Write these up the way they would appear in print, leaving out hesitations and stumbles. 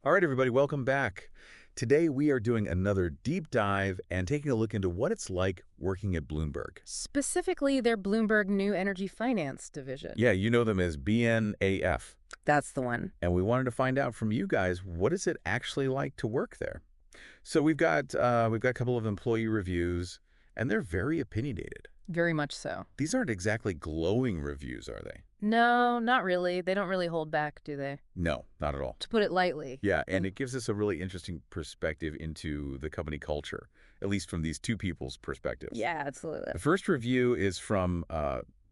All right, everybody, welcome back. Today, we are doing another deep dive and taking a look into what it's like working at Bloomberg. Specifically, their Bloomberg New Energy Finance division. Yeah, you know them as BNAF. That's the one. And we wanted to find out from you guys, what is it actually like to work there? So we've got a couple of employee reviews, and they're very opinionated. Very much so. These aren't exactly glowing reviews, are they? No, not really. They don't really hold back, do they? No, not at all. To put it lightly. Yeah, and it gives us a really interesting perspective into the company culture, at least from these two people's perspectives. Yeah, absolutely. The first review is from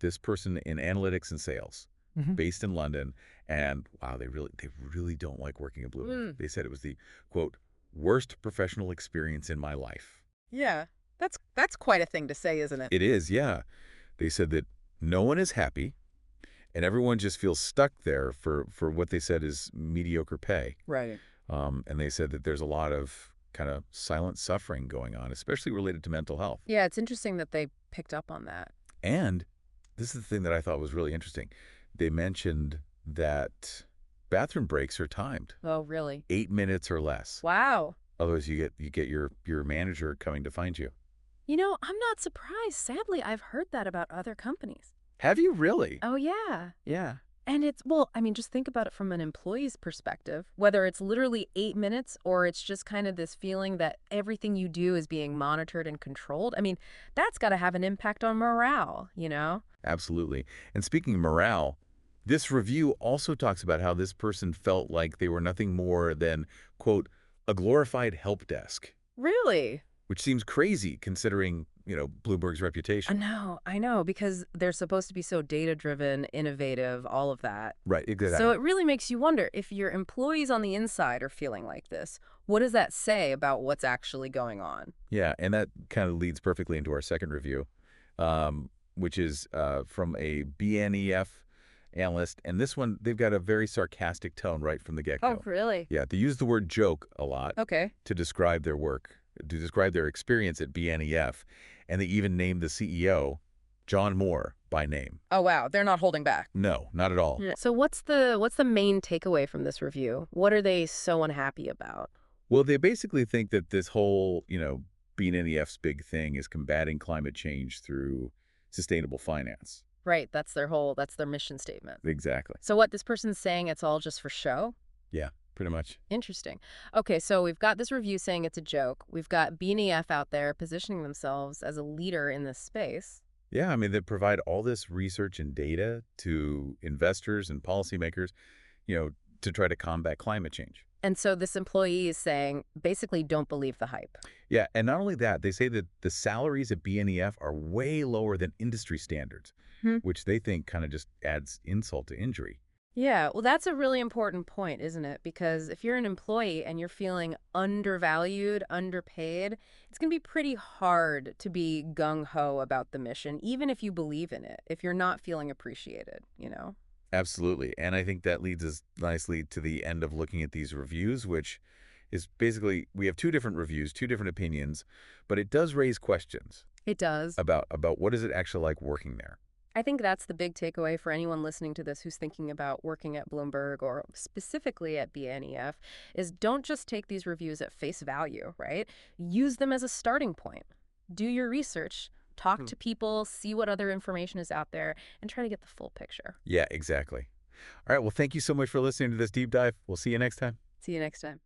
this person in analytics and sales, based in London, and wow, they really don't like working at Bloomberg. They said it was the quote worst professional experience in my life. Yeah, that's quite a thing to say, isn't it? It is, yeah. They said that no one is happy, and everyone just feels stuck there for what they said is mediocre pay. Right. And they said that there's a lot of kind of silent suffering going on, especially related to mental health. Yeah, it's interesting that they picked up on that. And this is the thing that I thought was really interesting. They mentioned that bathroom breaks are timed, Oh, really? 8 minutes or less. Wow. Otherwise, you get your manager coming to find you. You know, I'm not surprised. Sadly, I've heard that about other companies. Have you really? Oh, yeah. Yeah. And well, I mean, just think about it from an employee's perspective, whether it's literally 8 minutes or it's just kind of this feeling that everything you do is being monitored and controlled. I mean, that's got to have an impact on morale, you know? Absolutely. And speaking of morale, this review also talks about how this person felt like they were nothing more than, quote, a glorified help desk, Really? which seems crazy considering, Bloomberg's reputation. I know, because they're supposed to be so data-driven, innovative, all of that. Right, exactly. So it really makes you wonder if your employees on the inside are feeling like this, what does that say about what's actually going on? Yeah, and that kind of leads perfectly into our second review, which is from a BNEF analyst. And this one, they've got a very sarcastic tone right from the get-go. Oh, really? Yeah, they use the word joke a lot Okay. to describe their work, to describe their experience at BNEF. And they even named the CEO, John Moore, by name. Oh, wow. They're not holding back. No, not at all. Yeah. So what's the main takeaway from this review? What are they so unhappy about? Well, they basically think that this whole, BNEF's big thing is combating climate change through sustainable finance. Right, that's their mission statement. Exactly. So what this person's saying, it's all just for show? Yeah, pretty much. Interesting. Okay, so we've got this review saying it's a joke. We've got BNEF out there positioning themselves as a leader in this space. Yeah, I mean, they provide all this research and data to investors and policymakers, to try to combat climate change. And so this employee is saying, basically, don't believe the hype. Yeah, and not only that, they say that the salaries at BNEF are way lower than industry standards, which they think kind of just adds insult to injury. Yeah, well, that's a really important point, isn't it? Because if you're an employee and you're feeling undervalued, underpaid, it's going to be pretty hard to be gung-ho about the mission, even if you believe in it, if you're not feeling appreciated, you know? Absolutely. And I think that leads us nicely to the end of looking at these reviews, which is basically we have two different reviews, two different opinions, but it does raise questions It does. about what is it actually like working there. I think that's the big takeaway for anyone listening to this who's thinking about working at Bloomberg or specifically at BNEF is don't just take these reviews at face value, right? Use them as a starting point. Do your research, talk to people, see what other information is out there, and try to get the full picture. Yeah, exactly. All right. Well, thank you so much for listening to this deep dive. We'll see you next time. See you next time.